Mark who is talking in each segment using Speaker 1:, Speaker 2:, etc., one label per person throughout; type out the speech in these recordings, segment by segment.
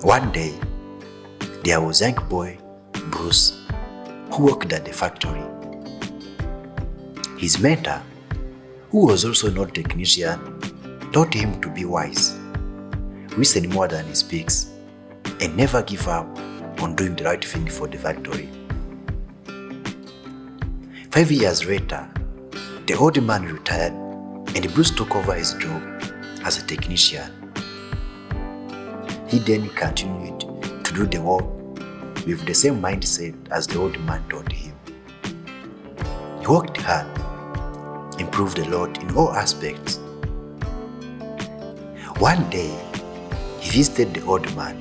Speaker 1: One day, there was a young boy, Bruce, who worked at the factory. His mentor, who was also not a technician, taught him to be wise, listen more than he speaks, and never give up on doing the right thing for the factory. 5 years later, the old man retired and Bruce took over his job as a technician. He then continued to do the work with the same mindset as the old man taught him. He worked hard, improved a lot in all aspects. One day, he visited the old man,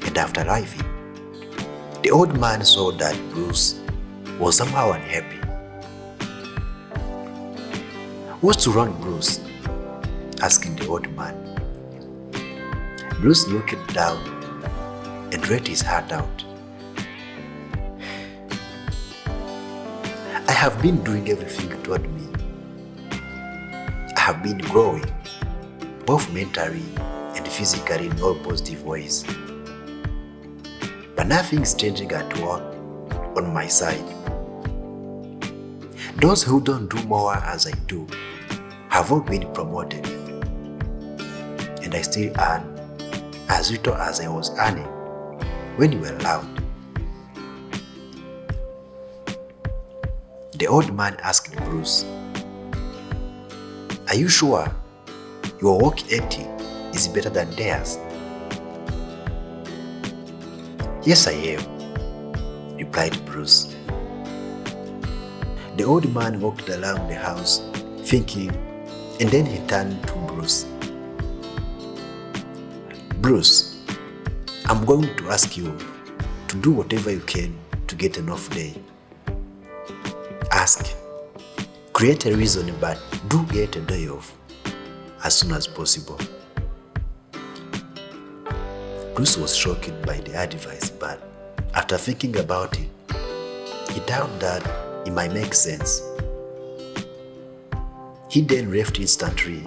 Speaker 1: and after arriving, the old man saw that Bruce was somehow unhappy. "What's wrong, Bruce?" asked the old man. Bruce looked down and read his heart out. "I have been doing everything you told me. I have been growing, both mentally and physically in all positive ways. But nothing's changing at work on my side. Those who don't do more as I do have all been promoted, and I still earn as little as I was earning when you were around." The old man asked Bruce, "Are you sure your work ethic is better than theirs?" "Yes, I am," replied Bruce. The old man walked around the house thinking, and then he turned to Bruce. "Bruce, I'm going to ask you to do whatever you can to get an off day. Ask, create a reason, but do get a day off as soon as possible." Bruce was shocked by the advice, but after thinking about it, he thought that it might make sense. He then left instantly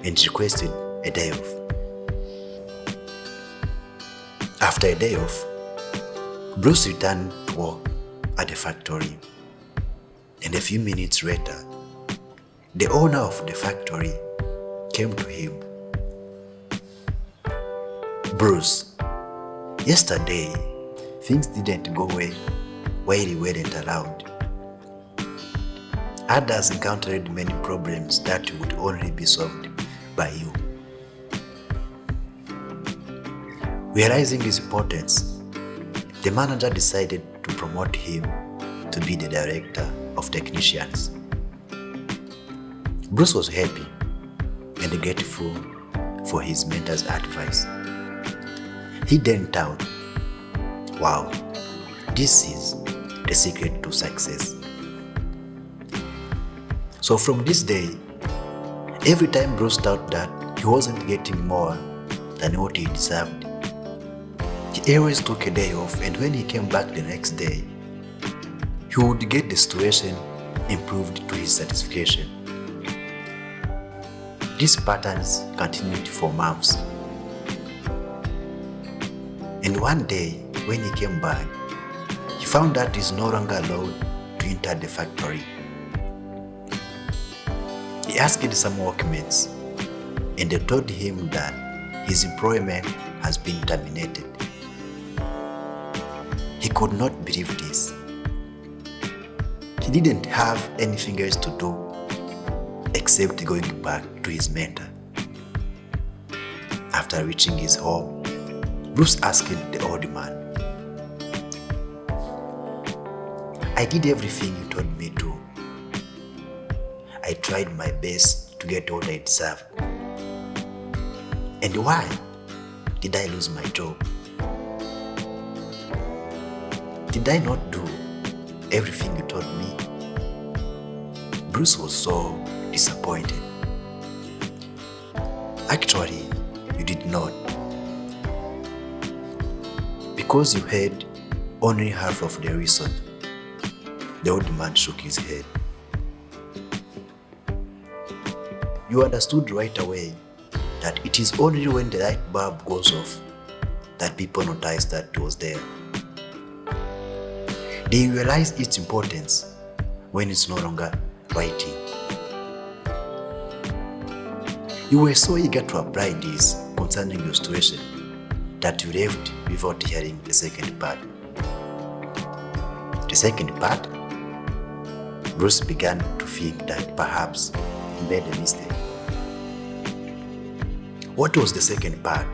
Speaker 1: and requested a day off. After a day off, Bruce returned to work at the factory, and a few minutes later, the owner of the factory came to him. "Bruce, yesterday things didn't go well while you weren't around. Others encountered many problems that would only be solved by you." Realizing his importance, the manager decided to promote him to be the director of technicians. Bruce was happy and grateful for his mentor's advice. He then thought, "Wow, this is the secret to success." So from this day, every time Bruce thought that he wasn't getting more than what he deserved, he always took a day off, and when he came back the next day, he would get the situation improved to his satisfaction. These patterns continued for months. And one day, when he came back, he found that he is no longer allowed to enter the factory. He asked some workmates, and they told him that his employment has been terminated. He could not believe this. He didn't have anything else to do except going back to his mentor. After reaching his home, Bruce asked the old man, "I did everything you told me to. I tried my best to get what I deserve. And why did I lose my job? Did I not do everything you told me?" Bruce was so disappointed. "Actually, you did not. Because you heard only half of the reason." The old man shook his head. "You understood right away that it is only when the light bulb goes off that people noticed that it was there. They realized its importance when it's no longer writing. You were so eager to apply this concerning your situation that you left without hearing the second part. The second part, Bruce began to think that perhaps he made a mistake. What was the second part?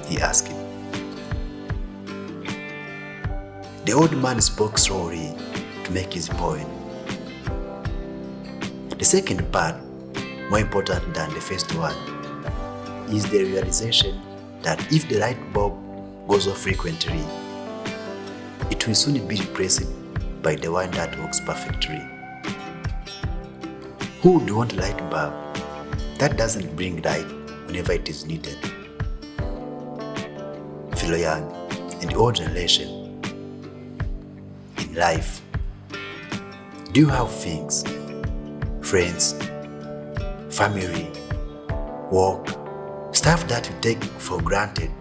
Speaker 1: He asked him. The old man spoke slowly to make his point. The second part, more important than the first one, is the realization that if the light bulb goes off frequently, it will soon be replaced by the one that works perfectly. Who would want a light bulb that doesn't bring light whenever it is needed? Fellow young and old generation, in life, do you have things, friends, family, work, stuff that you take for granted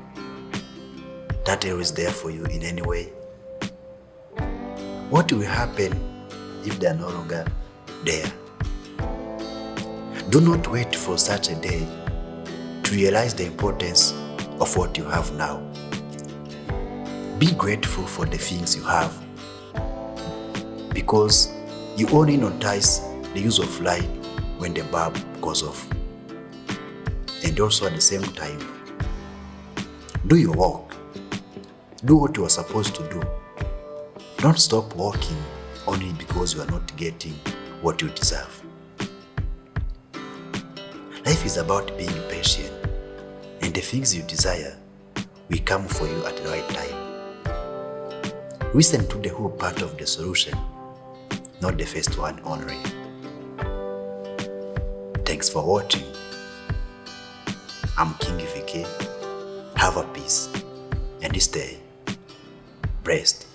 Speaker 1: that are always there for you in any way? What will happen if they are no longer there? Do not wait for such a day to realize the importance of what you have now. Be grateful for the things you have, because you only notice the use of light when the bulb goes off. And also at the same time, do your work. Do what you are supposed to do. Don't stop working only because you are not getting what you deserve. Life is about being patient, and the things you desire will come for you at the right time. Listen to the whole part of the solution, not the first one only. Thanks for watching. I'm King Vick. Have a peace and stay blessed.